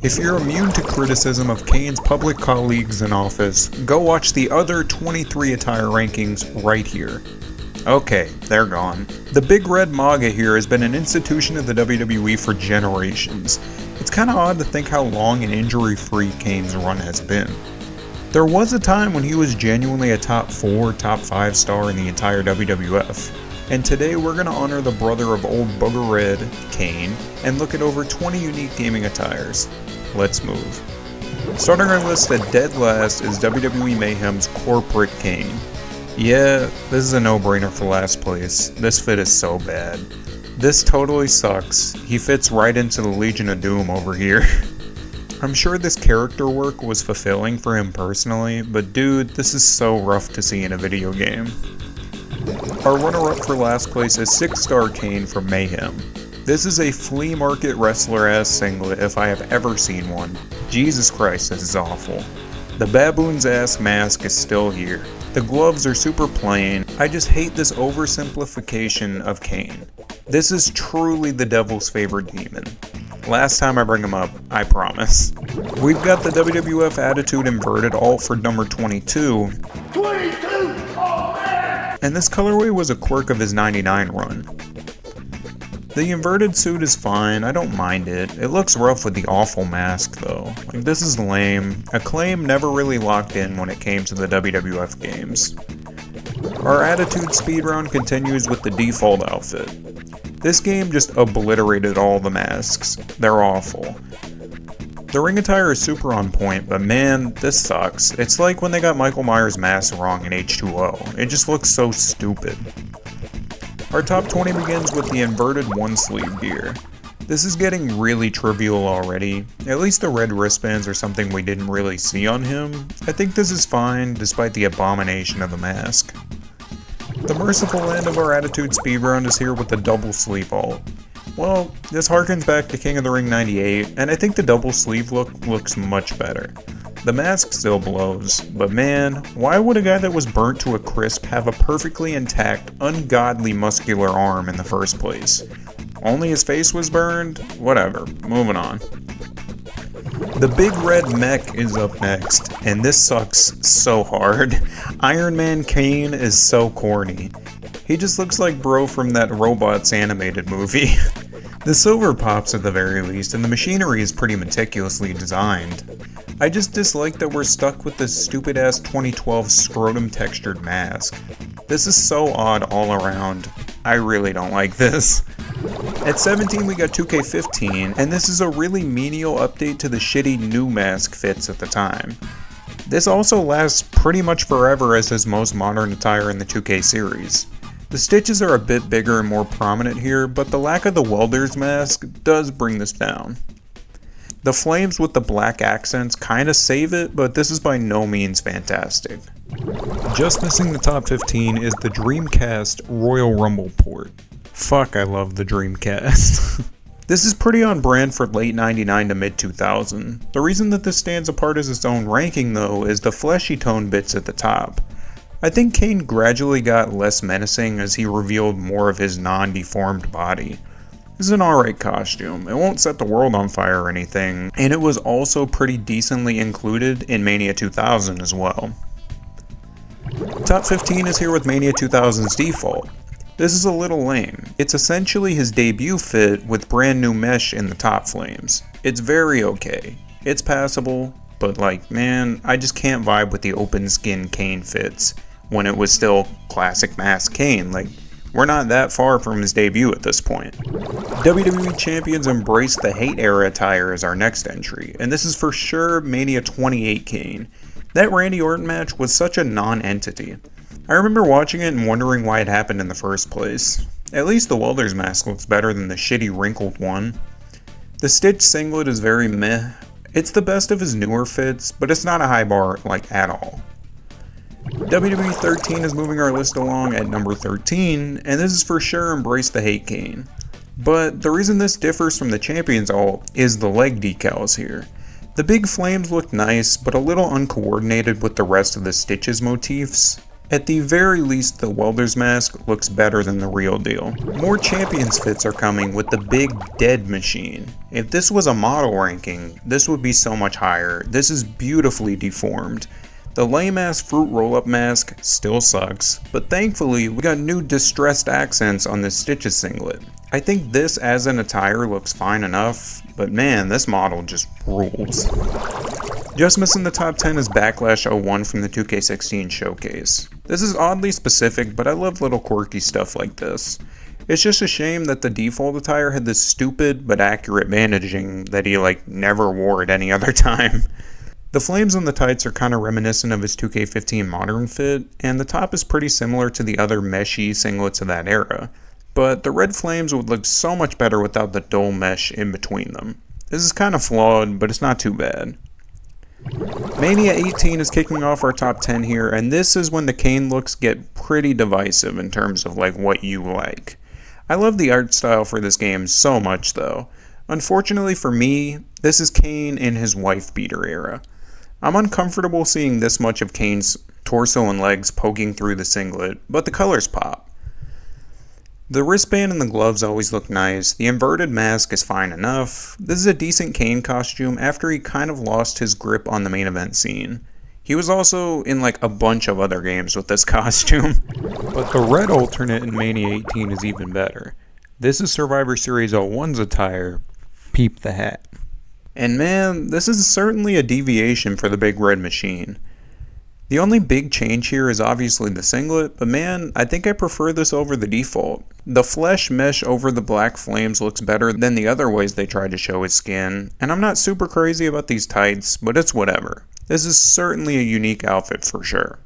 If you're immune to criticism of Kane's public colleagues in office, go watch the other 23 attire rankings right here. Okay, they're gone. The Big Red MAGA here has been an institution of the WWE for generations. It's kinda odd to think how long and injury-free Kane's run has been. There was a time when he was genuinely a top 4, top 5 star in the entire WWF. And today we're gonna honor the brother of old Booger Red, Kane, and look at over 20 unique gaming attires. Let's move. Starting our list at dead last is WWE Mayhem's Corporate Kane. Yeah, this is a no-brainer for last place. This fit is so bad. This totally sucks. He fits right into the Legion of Doom over here. I'm sure this character work was fulfilling for him personally, but dude, this is so rough to see in a video game. Our runner-up for last place is 6-star Kane from Mayhem. This is a flea market wrestler-ass singlet if I have ever seen one. Jesus Christ, this is awful. The baboon's ass mask is still here. The gloves are super plain. I just hate this oversimplification of Kane. This is truly the devil's favorite demon. Last time I bring him up, I promise. We've got the WWF Attitude Inverted alt for number 22. 22! Oh man! And this colorway was a quirk of his 99 run. The inverted suit is fine, I don't mind it. It looks rough with the awful mask though. Like, this is lame. Acclaim never really locked in when it came to the WWF games. Our Attitude speed round continues with the default outfit. This game just obliterated all the masks. They're awful. The ring attire is super on point, but man, this sucks. It's like when they got Michael Myers' mask wrong in H2O. It just looks so stupid. Our top 20 begins with the inverted one-sleeve gear. This is getting really trivial already. At least the red wristbands are something we didn't really see on him. I think this is fine, despite the abomination of the mask. The merciful end of our Attitude speed round is here with the double sleeve alt. Well, this harkens back to King of the Ring 98, and I think the double sleeve look looks much better. The mask still blows, but man, why would a guy that was burnt to a crisp have a perfectly intact, ungodly muscular arm in the first place? Only his face was burned? Whatever, moving on. The Big Red Mech is up next, and this sucks so hard. Iron Man Kane is so corny. He just looks like bro from that Robots animated movie. The silver pops at the very least, and the machinery is pretty meticulously designed. I just dislike that we're stuck with this stupid ass 2012 scrotum textured mask. This is so odd all around. I really don't like this. At 17 we got 2K15, and this is a really menial update to the shitty new mask fits at the time. This also lasts pretty much forever as his most modern attire in the 2K series. The stitches are a bit bigger and more prominent here, but the lack of the welder's mask does bring this down. The flames with the black accents kinda save it, but this is by no means fantastic. Just missing the top 15 is the Dreamcast Royal Rumble port. Fuck, I love the Dreamcast. This is pretty on brand for late 99 to mid 2000. The reason that this stands apart as its own ranking though is the fleshy tone bits at the top. I think Kane gradually got less menacing as he revealed more of his non-deformed body. This is an alright costume. It won't set the world on fire or anything, and it was also pretty decently included in Mania 2000 as well. Top 15 is here with Mania 2000's default. This is a little lame. It's essentially his debut fit with brand new mesh in the top flames. It's very okay. It's passable, but like, man, I just can't vibe with the open skin Kane fits when it was still classic mask Kane. Like, we're not that far from his debut at this point. WWE Champions embraced the Hate Era attire as our next entry, and this is for sure Mania 28 Kane. That Randy Orton match was such a non-entity. I remember watching it and wondering why it happened in the first place. At least the welder's mask looks better than the shitty wrinkled one. The stitched singlet is very meh. It's the best of his newer fits, but it's not a high bar, like, at all. WWE 13 is moving our list along at number 13, and this is for sure Embrace the Hate Kane. But the reason this differs from the Champions alt is the leg decals here. The big flames look nice, but a little uncoordinated with the rest of the stitches motifs. At the very least, the welder's mask looks better than the real deal. More champions fits are coming with the big dead machine. If this was a model ranking, this would be so much higher. This is beautifully deformed. The lame ass fruit roll up mask still sucks, but thankfully we got new distressed accents on this Stitches singlet. I think this as an attire looks fine enough, but man, this model just rules. Just missing the top 10 is Backlash 01 from the 2K16 showcase. This is oddly specific, but I love little quirky stuff like this. It's just a shame that the default attire had this stupid but accurate bandaging that he never wore at any other time. The flames on the tights are kind of reminiscent of his 2K15 modern fit, and the top is pretty similar to the other meshy singlets of that era. But the red flames would look so much better without the dull mesh in between them. This is kind of flawed, but it's not too bad. Mania 18 is kicking off our top 10 here, and this is when the Kane looks get pretty divisive in terms of what you like. I love the art style for this game so much though. Unfortunately for me, this is Kane in his wife beater era. I'm uncomfortable seeing this much of Kane's torso and legs poking through the singlet, but the colors pop. The wristband and the gloves always look nice, the inverted mask is fine enough. This is a decent Kane costume after he kind of lost his grip on the main event scene. He was also in a bunch of other games with this costume. But the red alternate in Mania 18 is even better. This is Survivor Series 01's attire, peep the hat. And man, this is certainly a deviation for the big red machine. The only big change here is obviously the singlet, but man, I think I prefer this over the default. The flesh mesh over the black flames looks better than the other ways they tried to show his skin, and I'm not super crazy about these tights, but it's whatever. This is certainly a unique outfit for sure.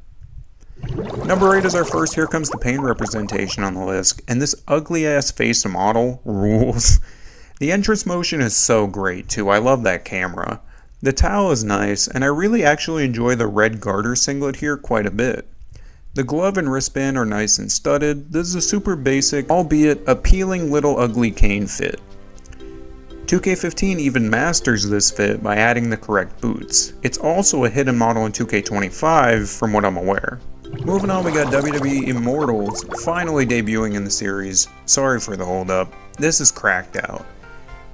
Number 8 is our first Here Comes the Pain representation on the list, and this ugly ass face model rules. The entrance motion is so great too, I love that camera. The towel is nice, and I really actually enjoy the red garter singlet here quite a bit. The glove and wristband are nice and studded. This is a super basic, albeit appealing little ugly Kane fit. 2K15 even masters this fit by adding the correct boots. It's also a hidden model in 2K25 from what I'm aware. Moving on, we got WWE Immortals finally debuting in the series. Sorry for the hold up. This is cracked out.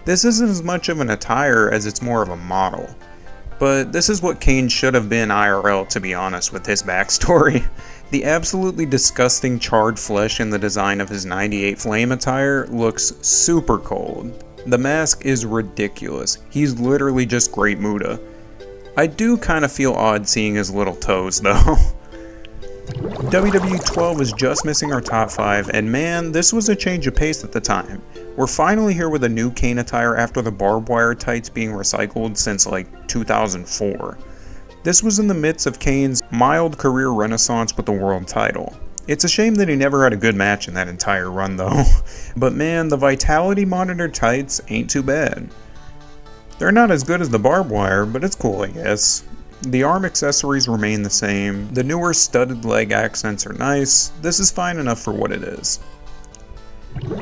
This isn't as much of an attire as it's more of a model. But this is what Kane should have been IRL, to be honest, with his backstory. The absolutely disgusting charred flesh in the design of his 98 Flame attire looks super cold. The mask is ridiculous. He's literally just Great Muta. I do kind of feel odd seeing his little toes though. WWE 12 is just missing our top 5, and man, this was a change of pace at the time. We're finally here with a new Kane attire after the barbed wire tights being recycled since 2004. This was in the midst of Kane's mild career renaissance with the world title. It's a shame that he never had a good match in that entire run though, but man, the Vitality Monitor tights ain't too bad. They're not as good as the barbed wire, but it's cool I guess. The arm accessories remain the same, the newer studded leg accents are nice, this is fine enough for what it is.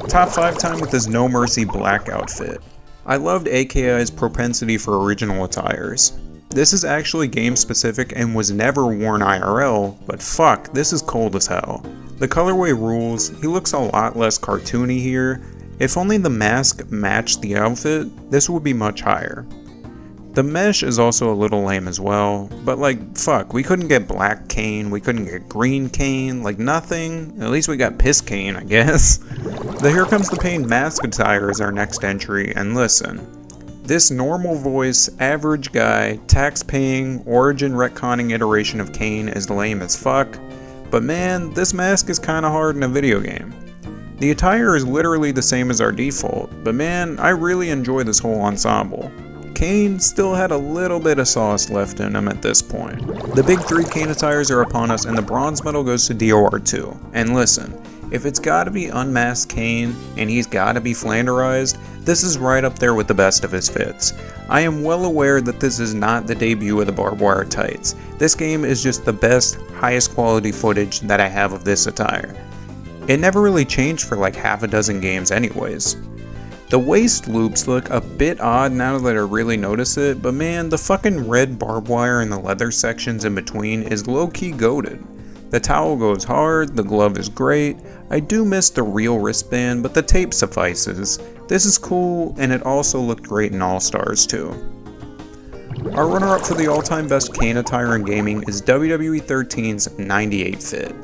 Top 5 time with his No Mercy black outfit. I loved AKI's propensity for original attires. This is actually game specific and was never worn IRL, but fuck, this is cold as hell. The colorway rules, he looks a lot less cartoony here. If only the mask matched the outfit, this would be much higher. The mesh is also a little lame as well, but fuck, we couldn't get black Kane, we couldn't get green Kane, nothing. At least we got piss Kane, I guess. The Here Comes the Pain mask attire is our next entry, and listen. This normal voice, average guy, tax-paying, origin retconning iteration of Kane is lame as fuck, but man, this mask is kinda hard in a video game. The attire is literally the same as our default, but man, I really enjoy this whole ensemble. Kane still had a little bit of sauce left in him at this point. The big 3 Kane attires are upon us, and the bronze medal goes to DOR2. And listen, if it's gotta be unmasked Kane, and he's gotta be Flanderized, this is right up there with the best of his fits. I am well aware that this is not the debut of the barbed wire tights. This game is just the best, highest quality footage that I have of this attire. It never really changed for half a dozen games anyways. The waist loops look a bit odd now that I really notice it, but man, the fucking red barbed wire in the leather sections in between is low-key goated. The towel goes hard, the glove is great. I do miss the real wristband, but the tape suffices. This is cool, and it also looked great in All-Stars too. Our runner-up for the all-time best Kane attire in gaming is WWE 13's 98 fit.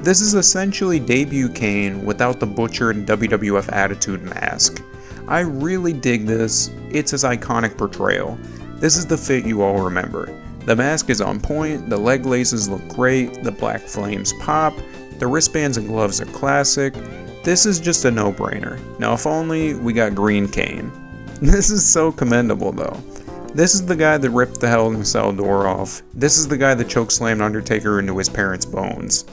This is essentially debut Kane without the butchered WWF Attitude mask. I really dig this, it's his iconic portrayal. This is the fit you all remember. The mask is on point, the leg laces look great, the black flames pop, the wristbands and gloves are classic. This is just a no-brainer. Now if only we got green Kane. This is so commendable though. This is the guy that ripped the Hell in a Cell door off. This is the guy that chokeslammed Undertaker into his parents' bones.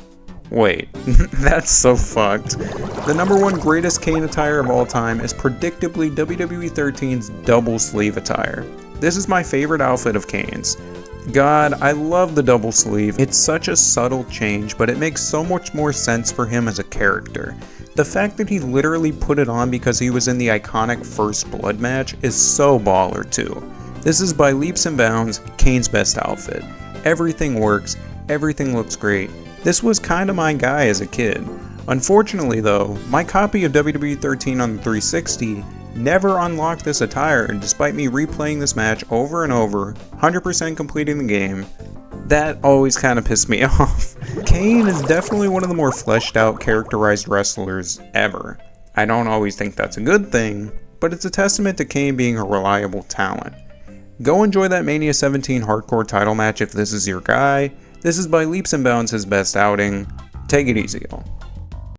Wait, that's so fucked. The #1 greatest Kane attire of all time is predictably WWE 13's double sleeve attire. This is my favorite outfit of Kane's. God, I love the double sleeve. It's such a subtle change, but it makes so much more sense for him as a character. The fact that he literally put it on because he was in the iconic First Blood match is so baller too. This is by leaps and bounds Kane's best outfit. Everything works, everything looks great. This was kinda my guy as a kid. Unfortunately though, my copy of WWE 13 on the 360 never unlocked this attire, and despite me replaying this match over and over, 100% completing the game, that always kinda pissed me off. Kane is definitely one of the more fleshed out, characterized wrestlers ever. I don't always think that's a good thing, but it's a testament to Kane being a reliable talent. Go enjoy that Mania 17 hardcore title match if this is your guy. This is by leaps and bounds his best outing. Take it easy, y'all.